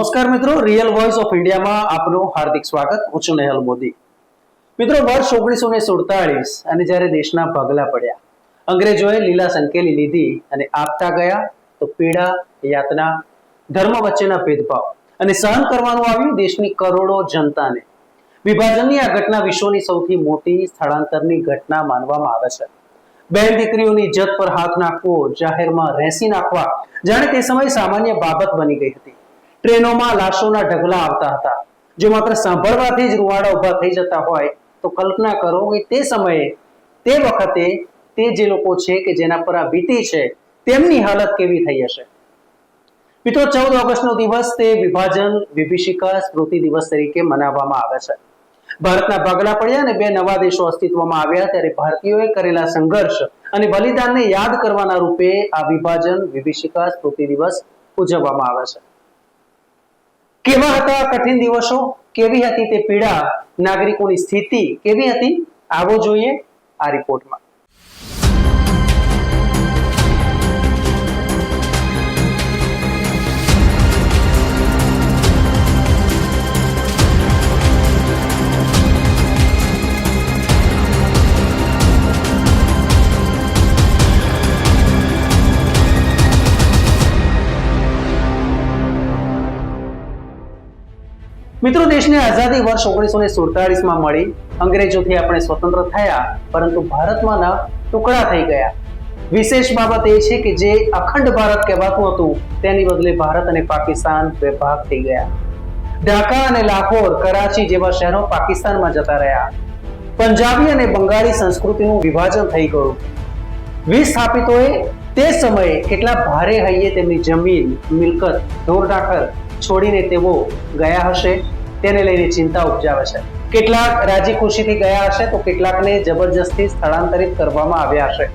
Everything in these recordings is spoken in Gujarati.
નમસ્કાર મિત્રો, રિયલ વોઇસ ઓફ ઇન્ડિયામાં આપનું હાર્દિક સ્વાગત. હું છું નેહલ મોદી. મિત્રો, વર્ષ 1947 અને જ્યારે દેશના ભાગલા પડ્યા, અંગ્રેજોએ લીલા સંકેલી લીધી અને આપતા ગયા તો પીડા, યાતના, ધર્મ વચ્ચેના ભેદભાવ અને સહન કરવાનું આવ્યું દેશની કરોડો જનતાને. વિભાજનની આ ઘટના વિશ્વની સૌથી મોટી સ્થળાંતરની ઘટના માનવામાં આવે છે. બહેન દીકરીઓની ઇજ્જત પર હાથ નાખવો, જાહેરમાં રેસી નાખવા જાણે તે સમય સામાન્ય બાબત બની ગઈ હતી. ટ્રેનોમાં લાશોના ઢગલા આવતા હતા. જો માત્ર સાંભળવાથી જ રૂવાડા ઉભા થઈ જતા હોય તો કલ્પના કરો કે તે સમયે, તે વખતે તે જે લોકો છે કે જેના પર આ વીતી છે તેમની હાલત કેવી થઈ હશે. મિત્રો, 14 ઓગસ્ટનો દિવસ તે વિભાજન વિભીષિકા સ્મૃતિ દિવસ તરીકે મનાવવામાં આવે છે. ભારતના ભાગલા પડ્યા અને બે નવા દેશો અસ્તિત્વમાં આવ્યા ત્યારે ભારતીયોએ કરેલા સંઘર્ષ અને બલિદાનને યાદ કરવાના રૂપે આ વિભાજન વિભીષિકા સ્મૃતિ દિવસ ઉજવવામાં આવે છે. કેવા હતા કઠિન દિવસો, કેવી હતી તે પીડા, નાગરિકોની સ્થિતિ કેવી હતી, આવો જોઈએ આ રિપોર્ટમાં. મિત્રો, દેશની આઝાદી વર્ષ 1947માં મળી. અંગ્રેજોથી આપણે સ્વતંત્ર થયા, પરંતુ ભારતમાંના ટુકડા થઈ ગયા. વિશેષ બાબત એ છે કે જે અખંડ ભારત કહેવાતું હતું તેની બદલે ભારત અને પાકિસ્તાન બે ભાગ થઈ ગયા. ઢાકા અને લાહોર, કરાચી જેવા શહેરો પાકિસ્તાનમાં જતા રહ્યા. પંજાબી અને બંગાળી સંસ્કૃતિનું વિભાજન થઈ ગયું. વિસ્થાપિતોએ તે સમયે કેટલા ભારે હૈયે તેમની જમીન, મિલકત, ઢોર-ઢાંખર છોડીને તેઓ ગયા હશે તેને લઈને ચિંતા ઉપજાવે છે. કેટલાક રાજી ખુશીથી ગયા હશે તો કેટલાકને જબરજસ્તી સ્થળાંતરિત કરવામાં આવ્યા હશે.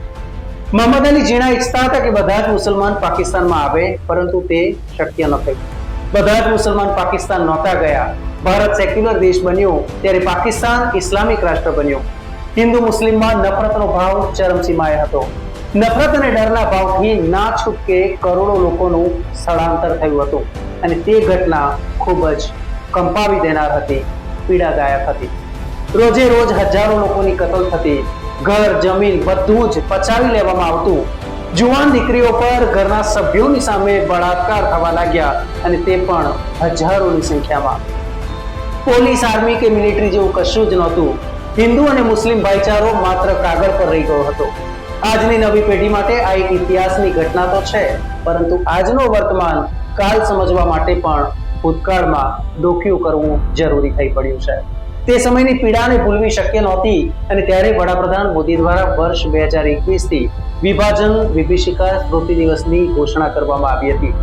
મોહમ્મદ અલી જીણા ઈચ્છતા હતા કે બધા જ મુસલમાન પાકિસ્તાનમાં આવે, પરંતુ તે શક્ય ન થયું. બધા જ મુસલમાન પાકિસ્તાન નહોતા ગયા. ભારત સેક્યુલર દેશ બન્યો ત્યારે પાકિસ્તાન ઇસ્લામિક રાષ્ટ્ર બન્યો. હિન્દુ મુસ્લિમમાં નફરતનો ભાવ ચરમસીમાએ હતો. નફરત અને ડરના ભાવથી ના છૂટકે કરોડો લોકોનું સ્થળાંતર થયું હતું અને તે ઘટના ખૂબ જ કંપાવી દેનાર હતી, પીડાદાયક હતી. રોજે રોજ હજારો લોકોની કતલ થતી. ઘર, જમીન બધું જ પચાવી લેવામાં આવતું. જુવાન દીકરીઓ પર ઘરના સભ્યોની સામે બળાત્કાર થવા લાગ્યા અને તે પણ હજારોની સંખ્યામાં. પોલીસ, આર્મી કે મિલિટરી જેવું કશું જ નહોતું. હિન્દુ અને મુસ્લિમ ભાઈચારો માત્ર કાગળ પર રહી ગયો હતો. આજની નવી પેઢી માટે આ એક ઇતિહાસની ઘટના તો છે, પરંતુ આજનો વર્તમાન કાલ સમજવા માટે પણ ભૂતકાળમાં ડોકિયું કરવું જરૂરી થઈ પડ્યું છે. તે સમયની પીડાને ભૂલવી શક્ય નહોતી અને ત્યારે વડાપ્રધાન મોદી દ્વારા વર્ષ 2021થી વિભાજન વિભીષિકા સ્મૃતિ દિવસની ઘોષણા કરવામાં આવી હતી.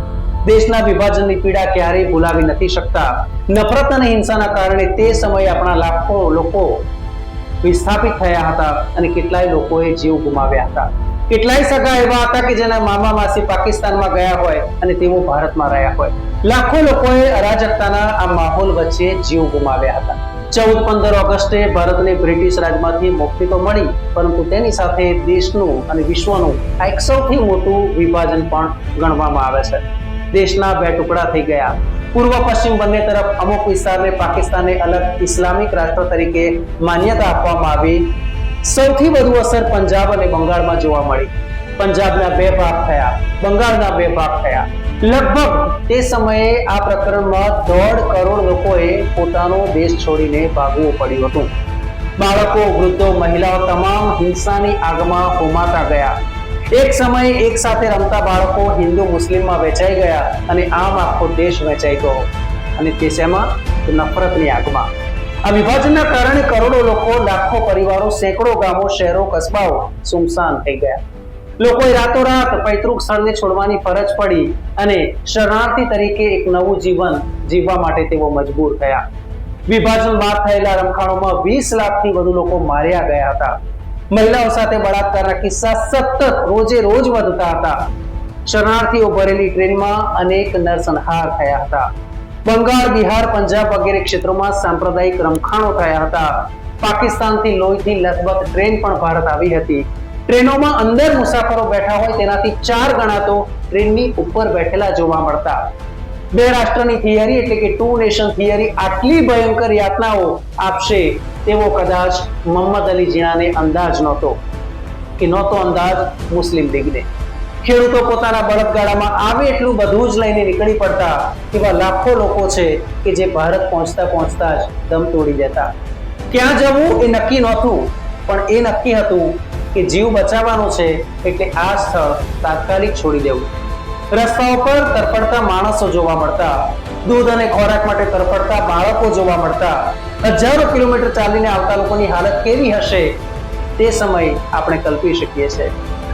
દેશના વિભાજનની પીડા ક્યારેય ભૂલાવી નથી શકતા. નફરત અને હિંસાના કારણે તે સમયે આપણા લાખો લોકો વિસ્થાપિત થયા હતા અને કેટલાય લોકોએ જીવ ગુમાવ્યા હતા. કેટલાય સગા એવા હતા કે જેના મામા માસી પાકિસ્તાનમાં ગયા હોય અને તેઓ ભારતમાં રહ્યા હોય. લાખો લોકોએ અરાજકતાના આ માહોલ વચ્ચે જીવ ગુમાવ્યા હતા. 14-15 ઓગસ્ટે ભારતને બ્રિટિશ રાજમાંથી મુક્તિ તો મળી, પરંતુ તેની સાથે દેશનું અને વિશ્વનું આ એક સૌથી મોટું વિભાજન પણ ગણવામાં આવે છે. દેશના બે ટુકડા થઈ ગયા. પૂર્વ પશ્ચિમ બંને તરફ અમુક વિસ્તારને પાકિસ્તાનને અલગ ઇસ્લામિક રાષ્ટ્ર તરીકે માન્યતા આપવામાં આવી. સૌથી વધુ અસર પંજાબ અને બંગાળમાં જોવા મળી. પંજાબના 2 ભાગ થયા, બંગાળના 2 ભાગ થયા. લગભગ તે સમયે આ પ્રકરણમાં 1.5 કરોડ લોકોએ પોતાનો દેશ છોડીને ભાગવું પડ્યું હતું. બાળકો, વૃદ્ધો, મહિલાઓ તમામ હિંસાની આગમાં હોમાતા ગયા. એક સમયે એક સાથે રમતા બાળકો હિન્દુ મુસ્લિમમાં વહેંચાઈ ગયા અને આમ આખો દેશ વહેંચાઈ ગયો. અને તે શેમાં? નફરતની આગમાં. આ વિભાજનના કારણે કરોડો લોકો, લાખો પરિવારો, સેંકડો ગામો, શહેરો, કસ્બાઓ સુમસાન થઈ ગયા. લોકોએ રાતોરાત પૈતૃક સ્થળને છોડવાની ફરજ પડી અને શરણાર્થી તરીકે એક નવું જીવન જીવવા માટે તેઓ મજબૂર થયા. વિભાજન બાદ થયેલા રમખાણોમાં 20 લાખથી વધુ લોકો માર્યા ગયા હતા. મહિલાઓ સાથે બળાત્કારના કિસ્સા સતત રોજે રોજ વધતા હતા. શરણાર્થીઓ ભરેલી ટ્રેનમાં અનેક નરસંહાર થયા હતા. બંગાળ, બિહાર, પંજાબ વગેરે ક્ષેત્રોમાં સાંપ્રદાયિક રમખાણો થયા હતા. પાકિસ્તાનથી લોહીથી લથબથ ટ્રેન પણ ભારત આવી હતી. ટ્રેનોમાં અંદર મુસાફરો બેઠા હોય તેનાથી 4 ગણા તો ટ્રેનની ઉપર બેઠેલા જોવા મળતા. બે રાષ્ટ્રની થિયરી એટલે કે ટુ નેશન થિયરી આટલી ભયંકર યાતનાઓ આપશે તેવો કદાચ મોહમ્મદ અલી જીણાને અંદાજ નહોતો અંદાજ મુસ્લિમ લીગને. ખેડૂતો પોતાના બળદગાડામાં આવે એટલું બધું જ લઈને નીકળી પડતા એવા લાખો લોકો છે કે જે ભારત પહોંચતા જ દમ તોડી દેતા. ક્યાં જવું એ નક્કી નહોતું, પણ એ નક્કી હતું કે જીવ બચાવવાનો છે એટલે આ સ્થળ તાત્કાલિક છોડી દેવું. રસ્તાઓ પર તરફડતા માણસો જોવા મળતા, દૂધ અને ખોરાક માટે તરફડતા બાળકો જોવા મળતા, હજારો કિલોમીટર ચાલીને આવતા લોકોની હાલત કેવી હશે તે સમય આપણે કલ્પી શકીએ છીએ.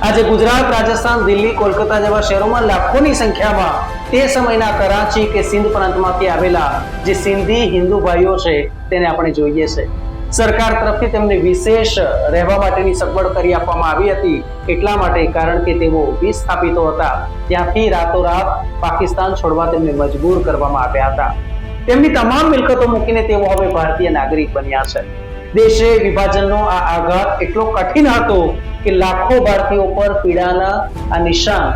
આજે ગુજરાત, રાજસ્થાન, દિલ્હી, કોલકાતા જેવા શહેરોમાં લાખોની સંખ્યામાં તે સમયના કરાચી કે સિંધ પ્રાંતમાંથી આવેલા જે સિંધી હિન્દુ ભાઈઓ છે તેને આપણે જોઈએ છે. સરકાર તરફથી તેમને વિશેષ રહેવા માટેની સગવડ કરી આપવામાં આવી હતી, એટલા માટે કારણ કે તેઓ વિસ્થાપિતો હતા. ત્યાંથી રાતોરાત પાકિસ્તાન છોડવા તેમને મજબૂર કરવામાં આવ્યા હતા. તેમની તમામ મિલકતો મૂકીને તેઓ હવે ભારતીય નાગરિક બન્યા છે. દેશે વિભાજનનો આ આઘાત એટલો કઠિન હતો કે લાખો ભારતીયો પર પીડાના આ નિશાન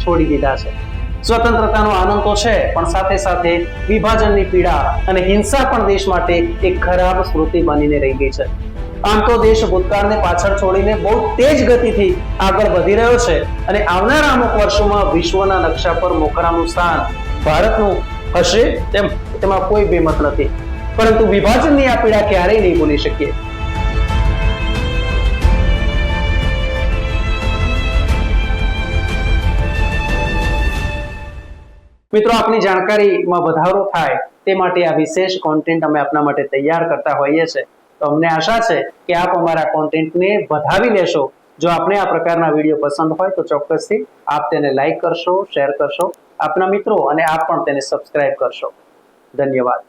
છોડી દીધા છે. સ્વતંત્રતાનો આનંદ તો છે, પણ સાથે સાથે વિભાજનની પીડા અને હિંસા પણ દેશ માટે એક ખરાબ સ્મૃતિ બનીને રહી ગઈ છે. આમ તો દેશ ભૂતકાળને પાછળ છોડીને બહુ તેજ ગતિથી આગળ વધી રહ્યો છે અને આવનારા અમુક વર્ષોમાં વિશ્વના નકશા પર મોખરાનું સ્થાન ભારતનું હશે તેમાં કોઈ બેમત નથી. પરંતુ વિભાજનની આ પીડા ક્યારેય નહીં ભૂલી શકીએ. મિત્રો, આપની જાણકારીમાં વધારો થાય તે માટે આ વિશેષ કોન્ટેન્ટ અમે આપના માટે તૈયાર કરતા હોઈએ છીએ. તો અમને આશા છે કે આપ અમારા કોન્ટેન્ટને વધાવી લેશો. જો આપને આ પ્રકારના વિડીયો પસંદ હોય તો ચોક્કસથી આપ તેને લાઈક કરશો, શેર કરશો, આપના મિત્રો અને આપ પણ તેને સબસ્ક્રાઇબ કરશો. ધન્યવાદ.